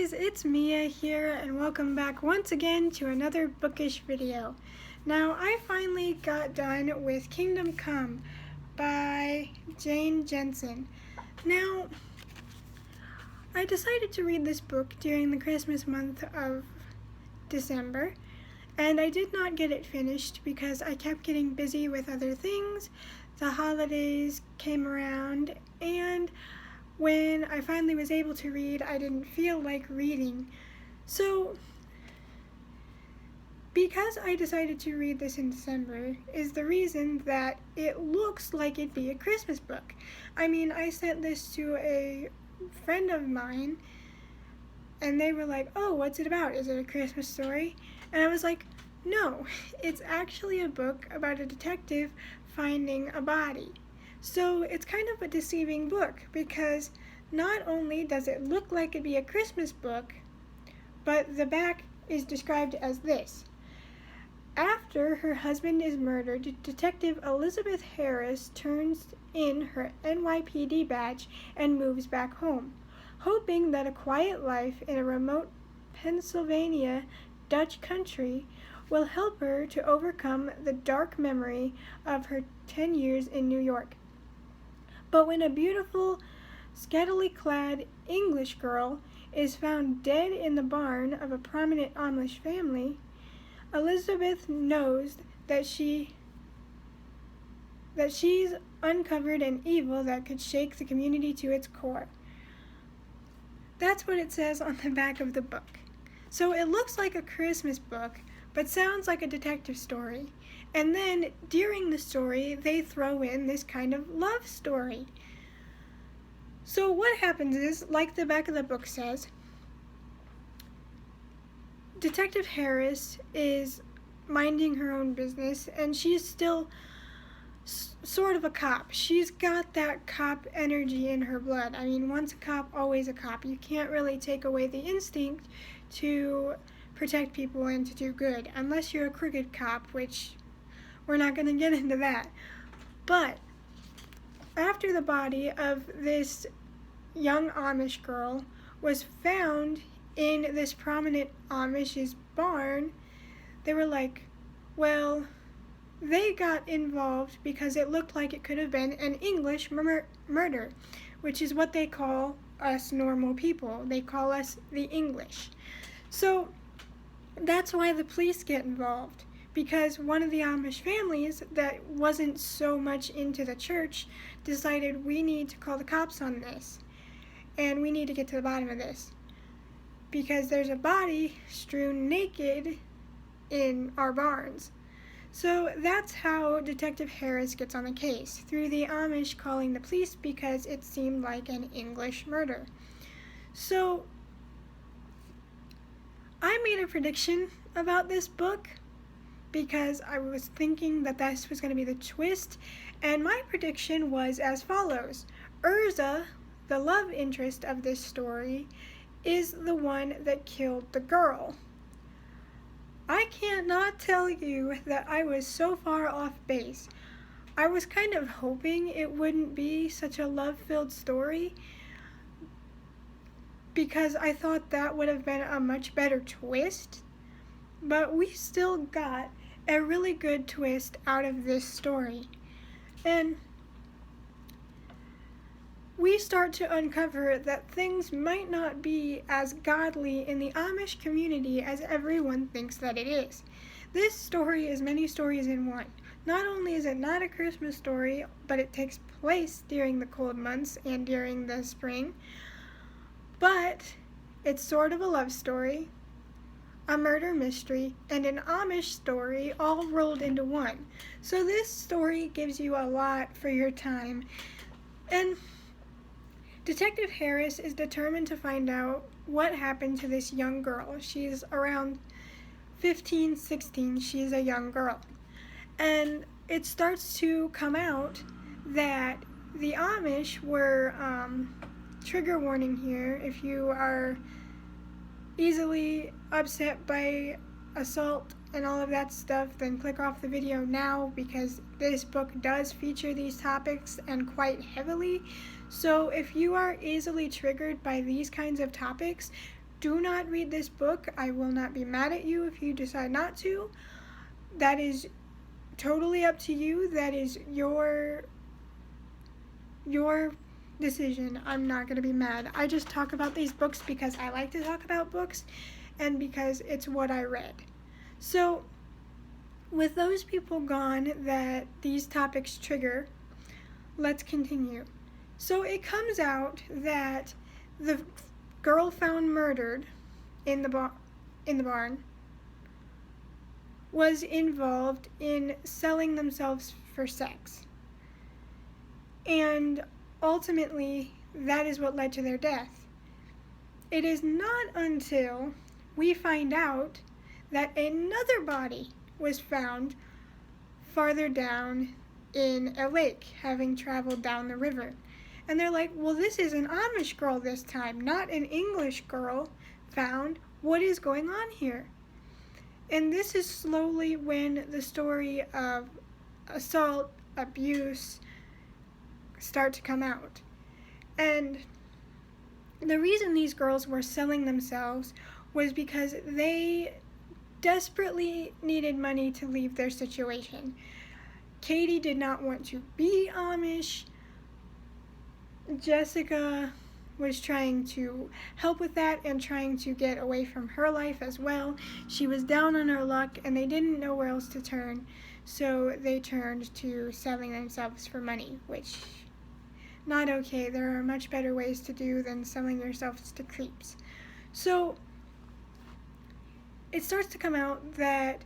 guys, it's Mia here and welcome back once again to another bookish video. Now, I finally got done with Kingdom Come by Jane Jensen. Now, I decided to read this book during the Christmas month of December, and I did not get it finished because I kept getting busy with other things. The holidays came around, and when I finally was able to read, I didn't feel like reading. So, because I decided to read this in December is the reason that it looks like it'd be a Christmas book. I mean, I sent this to a friend of mine, and they were like, "Oh, what's it about? Is it a Christmas story?" And I was like, "No, it's actually a book about a detective finding a body." So it's kind of a deceiving book because not only does it look like it'd be a Christmas book, but the back is described as this. After her husband is murdered, Detective Elizabeth Harris turns in her NYPD badge and moves back home, hoping that a quiet life in a remote Pennsylvania Dutch country will help her to overcome the dark memory of her 10 years in New York. But when a beautiful, scantily clad English girl is found dead in the barn of a prominent Amish family, Elizabeth knows that she's uncovered an evil that could shake the community to its core. That's what it says on the back of the book. So it looks like a Christmas book, but sounds like a detective story. And then, during the story, they throw in this kind of love story. So what happens is, like the back of the book says, Detective Harris is minding her own business, and she's still sort of a cop. She's got that cop energy in her blood. I mean, once a cop, always a cop. You can't really take away the instinct to protect people and to do good, unless you're a crooked cop, which we're not going to get into that. But after the body of this young Amish girl was found in this prominent Amish's barn, they were like, well, they got involved because it looked like it could have been an English murder, which is what they call us normal people. They call us the English. So that's why the police get involved, because one of the Amish families that wasn't so much into the church decided we need to call the cops on this, and we need to get to the bottom of this, because there's a body strewn naked in our barns. So that's how Detective Harris gets on the case, through the Amish calling the police because it seemed like an English murder. So I made a prediction about this book because I was thinking that this was going to be the twist, and my prediction was as follows. Urza, the love interest of this story, is the one that killed the girl. I can't not tell you that I was so far off base. I was kind of hoping it wouldn't be such a love-filled story, because I thought that would have been a much better twist, but we still got a really good twist out of this story. And we start to uncover that things might not be as godly in the Amish community as everyone thinks that it is. This story is many stories in one. Not only is it not a Christmas story, but it takes place during the cold months and during the spring, but it's sort of a love story, a murder mystery, and an Amish story all rolled into one. So this story gives you a lot for your time. And Detective Harris is determined to find out what happened to this young girl. She's around 15, 16. She's a young girl. And it starts to come out that the Amish were, trigger warning here, if you are easily upset by assault and all of that stuff, then click off the video now, because this book does feature these topics, and quite heavily. So if you are easily triggered by these kinds of topics, do not read this book. I will not be mad at you if you decide not to. That is totally up to you. That is your decision. I'm not going to be mad. I just talk about these books because I like to talk about books and because it's what I read. So, with those people gone that these topics trigger, let's continue. So it comes out that the girl found murdered in the barn was involved in selling themselves for sex. And ultimately, that is what led to their death. It is not until we find out that another body was found farther down in a lake, having traveled down the river. And they're like, well, this is an Amish girl this time, not an English girl found. What is going on here? And this is slowly when the story of assault, abuse start to come out. And the reason these girls were selling themselves was because they desperately needed money to leave their situation. Katie did not want to be Amish. Jessica was trying to help with that and trying to get away from her life as well. She was down on her luck and they didn't know where else to turn, so they turned to selling themselves for money, which not okay. There are much better ways to do than selling yourselves to creeps. So it starts to come out that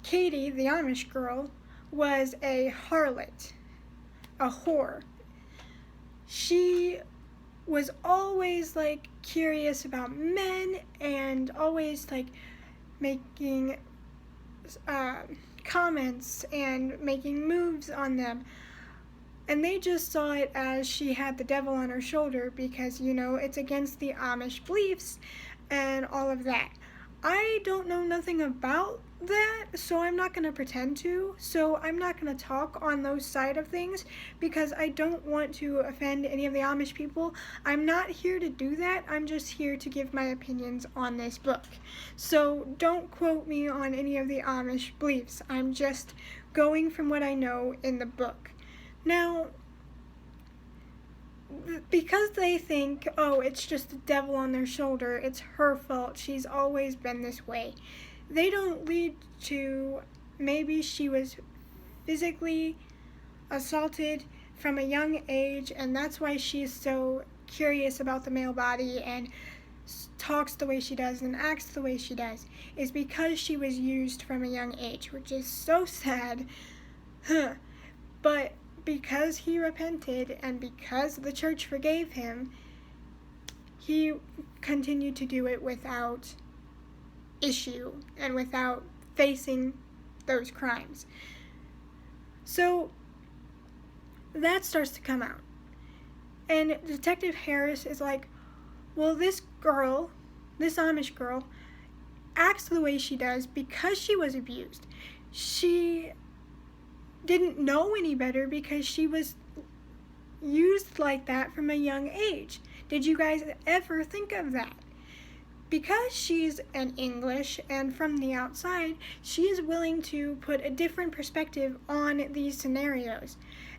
Katie, the Amish girl, was a harlot, a whore. She was always like curious about men and always like making comments and making moves on them. And they just saw it as she had the devil on her shoulder because, you know, it's against the Amish beliefs and all of that. I don't know nothing about that, so I'm not going to pretend to. So I'm not going to talk on those side of things because I don't want to offend any of the Amish people. I'm not here to do that. I'm just here to give my opinions on this book. So don't quote me on any of the Amish beliefs. I'm just going from what I know in the book. Now, because they think, oh, it's just the devil on their shoulder, it's her fault, she's always been this way, they don't lead to maybe she was physically assaulted from a young age and that's why she's so curious about the male body and talks the way she does and acts the way she does, is because she was used from a young age, which is so sad. But because he repented and because the church forgave him, he continued to do it without issue and without facing those crimes. So that starts to come out. And Detective Harris is like, well, this girl, this Amish girl, acts the way she does because she was abused. She didn't know any better because she was used like that from a young age. Did you guys ever think of that? Because she's an English and from the outside, she is willing to put a different perspective on these scenarios.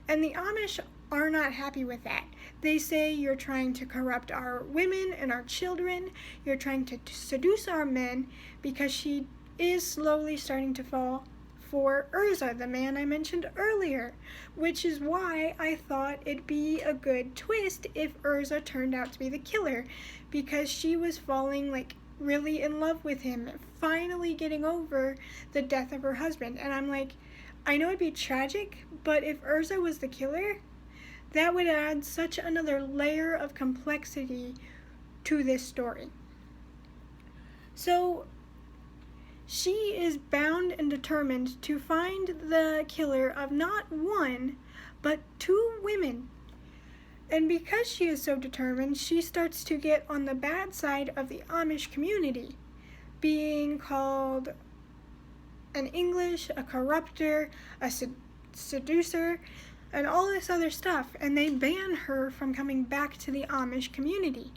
And the Amish are not happy with that. They say you're trying to corrupt our women and our children. You're trying to seduce our men, because she is slowly starting to fall for Urza, the man I mentioned earlier, which is why I thought it'd be a good twist if Urza turned out to be the killer, because she was falling like really in love with him, finally getting over the death of her husband. And I'm like, I know it'd be tragic, but if Urza was the killer, that would add such another layer of complexity to this story. So she is bound and determined to find the killer of not one, but 2 women. And because she is so determined, she starts to get on the bad side of the Amish community, being called an English, a corrupter, a seducer, and all this other stuff. And they ban her from coming back to the Amish community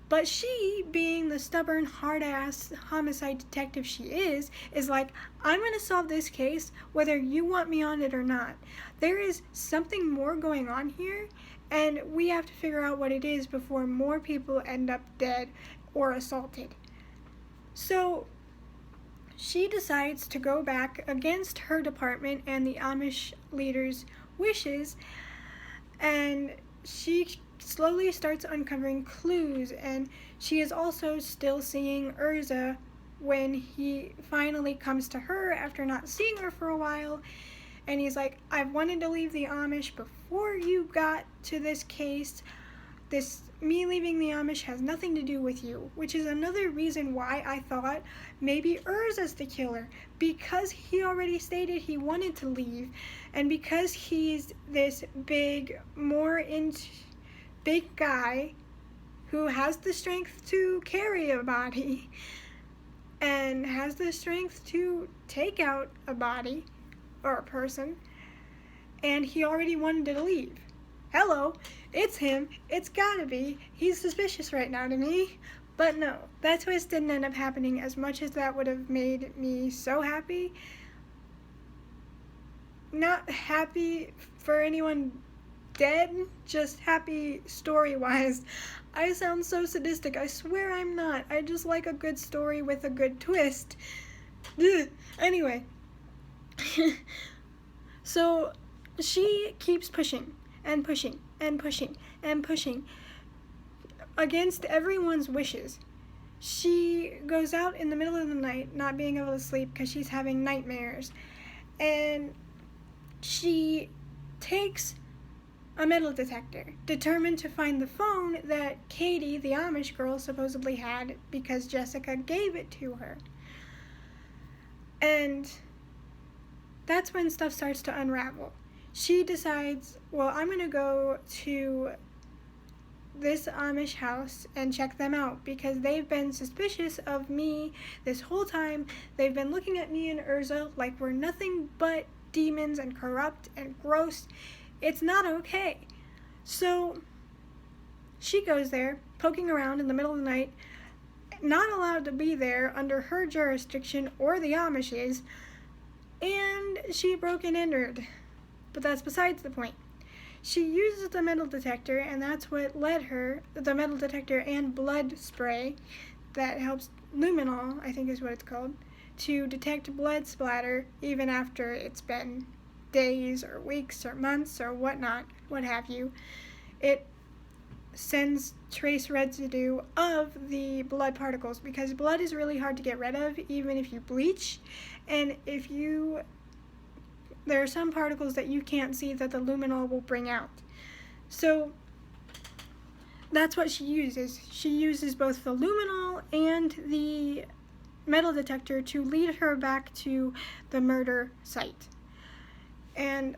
But she, being the stubborn, hard-ass homicide detective she is like, I'm going to solve this case whether you want me on it or not. There is something more going on here, and we have to figure out what it is before more people end up dead or assaulted. So she decides to go back against her department and the Amish leader's wishes, and she slowly starts uncovering clues, and she is also still seeing Urza when he finally comes to her after not seeing her for a while, and he's like, I've wanted to leave the Amish before you got to this case. Me leaving the Amish has nothing to do with you, which is another reason why I thought maybe Urza's the killer, because he already stated he wanted to leave, and because he's this big guy who has the strength to carry a body and has the strength to take out a body or a person, and he already wanted to leave. Hello, it's him. It's gotta be. He's suspicious right now to me. But no, that twist didn't end up happening. As much as that would have made me so happy. Not happy for anyone dead, just happy story-wise. I sound so sadistic. I swear I'm not. I just like a good story with a good twist. Ugh. Anyway. So she keeps pushing and pushing and pushing and pushing against everyone's wishes. She goes out in the middle of the night, not being able to sleep because she's having nightmares, and she takes a metal detector, determined to find the phone that Katie, the Amish girl, supposedly had because Jessica gave it to her. And that's when stuff starts to unravel. She decides, well, I'm going to go to this Amish house and check them out because they've been suspicious of me this whole time. They've been looking at me and Urza like we're nothing but demons and corrupt and gross. It's not okay. So she goes there, poking around in the middle of the night, not allowed to be there under her jurisdiction or the Amish's, and she broke and entered. But that's besides the point. She uses the metal detector, and that's what led her, the metal detector and blood spray that helps, luminol, I think is what it's called, to detect blood splatter even after it's been days or weeks or months or whatnot, what have you. It sends trace residue of the blood particles because blood is really hard to get rid of even if you bleach, and there are some particles that you can't see that the luminol will bring out. So that's what she uses. She uses both the luminol and the metal detector to lead her back to the murder site. And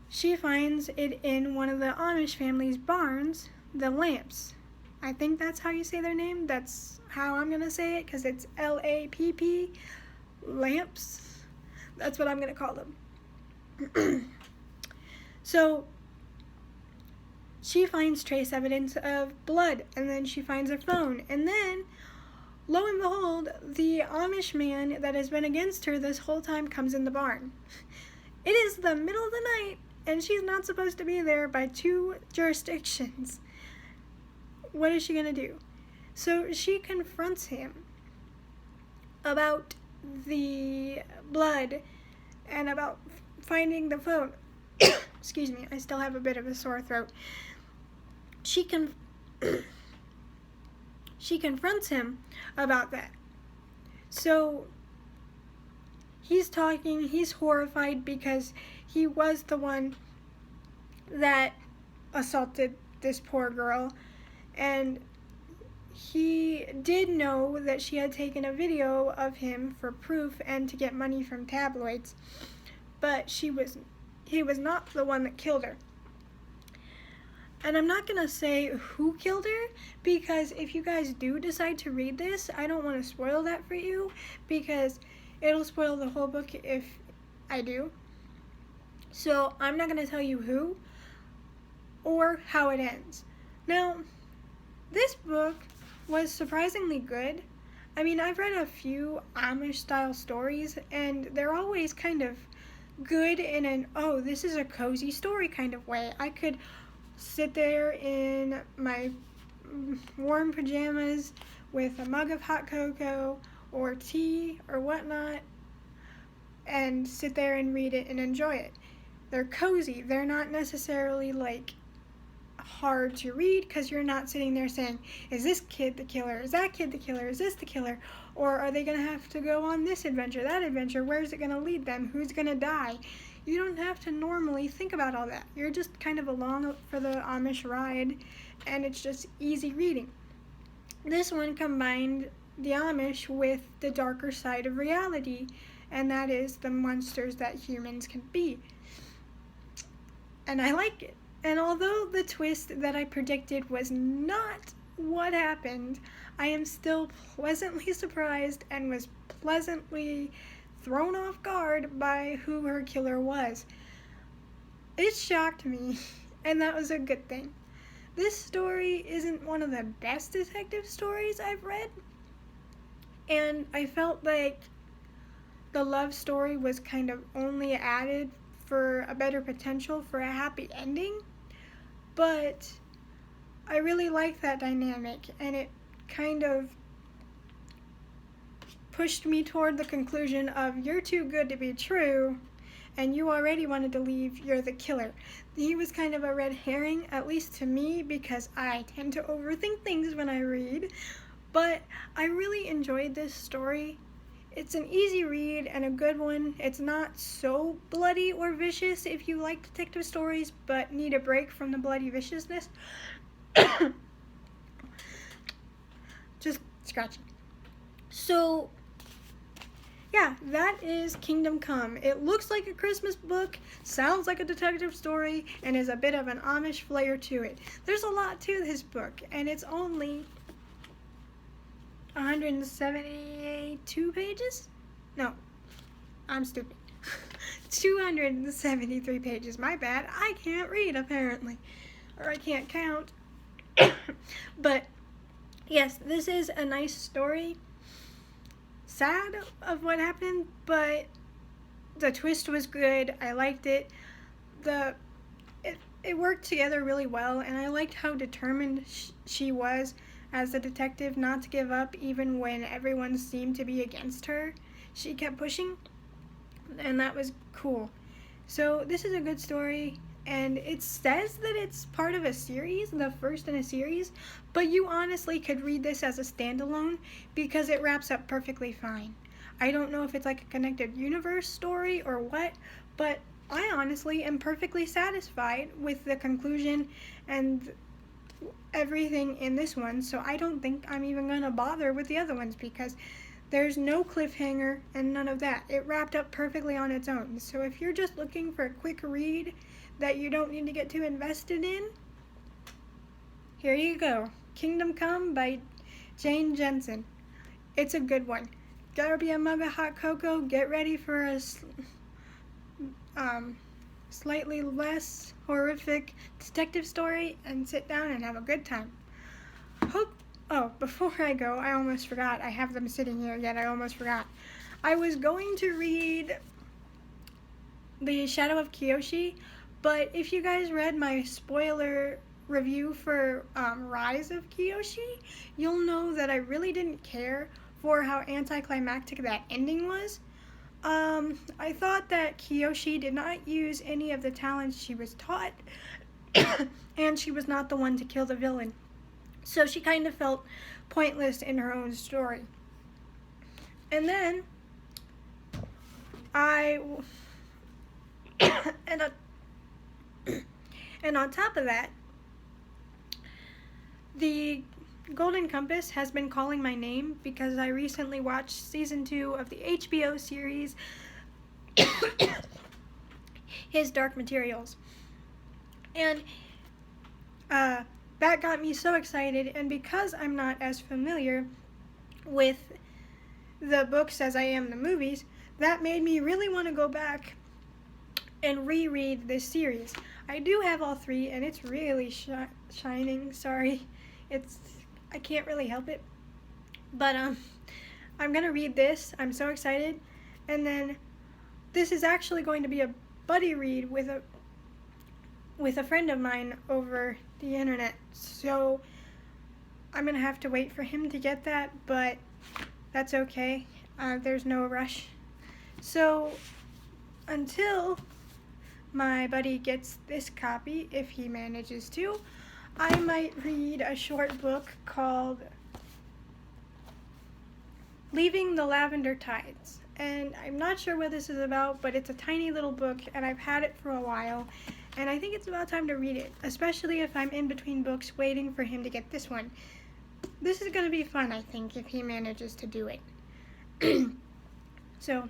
she finds it in one of the Amish family's barns, the Lamps. I think that's how you say their name. That's how I'm going to say it because it's L-A-P-P, Lamps. That's what I'm going to call them. So she finds trace evidence of blood, and then she finds her phone, and then lo and behold, the Amish man that has been against her this whole time comes in the barn. It is the middle of the night, and she's not supposed to be there by 2 jurisdictions. What is she going to do? So she confronts him about the blood and about finding the phone. Excuse me, I still have a bit of a sore throat. She confronts him about that. So he's talking, he's horrified because he was the one that assaulted this poor girl, and he did know that she had taken a video of him for proof and to get money from tabloids, but he was not the one that killed her. And I'm not going to say who killed her, because if you guys do decide to read this, I don't want to spoil that for you, because it'll spoil the whole book if I do. So I'm not going to tell you who or how it ends. Now, This book was surprisingly good. I mean, I've read a few Amish style stories, and they're always kind of good in an, oh, this is a cozy story kind of way. I could sit there in my warm pajamas with a mug of hot cocoa or tea or whatnot and sit there and read it and enjoy it. They're cozy. They're not necessarily like hard to read because you're not sitting there saying, is this kid the killer? Is that kid the killer? Is this the killer? Or are they going to have to go on this adventure, that adventure? Where's it going to lead them? Who's going to die? You don't have to normally think about all that. You're just kind of along for the Amish ride, and it's just easy reading. This one combined the Amish with the darker side of reality, and that is the monsters that humans can be. And I like it. And although the twist that I predicted was not what happened, I am still pleasantly surprised and was pleasantly thrown off guard by who her killer was. It shocked me, and that was a good thing. This story isn't one of the best detective stories I've read, and I felt like the love story was kind of only added for a better potential for a happy ending, but I really like that dynamic, and it kind of pushed me toward the conclusion of, you're too good to be true, and you already wanted to leave, you're the killer. He was kind of a red herring, at least to me, because I tend to overthink things when I read, but I really enjoyed this story. It's an easy read and a good one. It's not so bloody or vicious if you like detective stories but need a break from the bloody viciousness. Just scratching. So, yeah, that is Kingdom Come. It looks like a Christmas book, sounds like a detective story, and is a bit of an Amish flair to it. There's a lot to this book, and it's only 172 pages? No, I'm stupid. 273 pages, my bad. I can't read, apparently. Or I can't count. But, yes, this is a nice story. Sad of what happened, but the twist was good. I liked it. It worked together really well, and I liked how determined she was as a detective not to give up even when everyone seemed to be against her. She kept pushing, and that was cool. So this is a good story, and it says that it's part of a series, the first in a series, but you honestly could read this as a standalone because it wraps up perfectly fine. I don't know if it's like a connected universe story or what, but I honestly am perfectly satisfied with the conclusion and everything in this one, so I don't think I'm even going to bother with the other ones because there's no cliffhanger and none of that. It wrapped up perfectly on its own. So if you're just looking for a quick read that you don't need to get too invested in, here you go. Kingdom Come by Jane Jensen. It's a good one. Grab you a mug of hot cocoa, get ready for a slightly less horrific detective story, and sit down and have a good time. Before I go, I almost forgot. I have them sitting here, yet I almost forgot. I was going to read The Shadow of Kyoshi, but if you guys read my spoiler review for Rise of Kyoshi, you'll know that I really didn't care for how anticlimactic that ending was. I thought that Kyoshi did not use any of the talents she was taught, and she was not the one to kill the villain. So she kind of felt pointless in her own story. And then, and on top of that, the Golden Compass has been calling my name because I recently watched season 2 of the HBO series His Dark Materials. And that got me so excited, and because I'm not as familiar with the books as I am the movies, that made me really want to go back and reread this series. I do have all 3, and it's really shining. Sorry, it's I can't really help it. But I'm gonna read this. I'm so excited. And then this is actually going to be a buddy read with a friend of mine over the internet. So I'm gonna have to wait for him to get that, but that's okay. There's no rush. So until my buddy gets this copy, if he manages to, I might read a short book called Leaving the Lavender Tides. And I'm not sure what this is about, but it's a tiny little book, and I've had it for a while, and I think it's about time to read it, especially if I'm in between books waiting for him to get this one. This is going to be fun, I think, if he manages to do it. So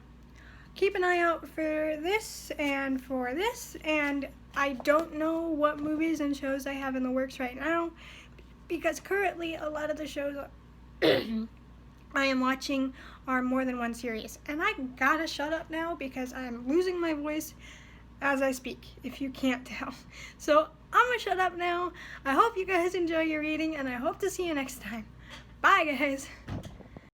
keep an eye out for this, and I don't know what movies and shows I have in the works right now, because currently a lot of the shows I am watching are more than one series. And I gotta shut up now because I'm losing my voice as I speak, if you can't tell. So I'm gonna shut up now. I hope you guys enjoy your reading, and I hope to see you next time. Bye, guys.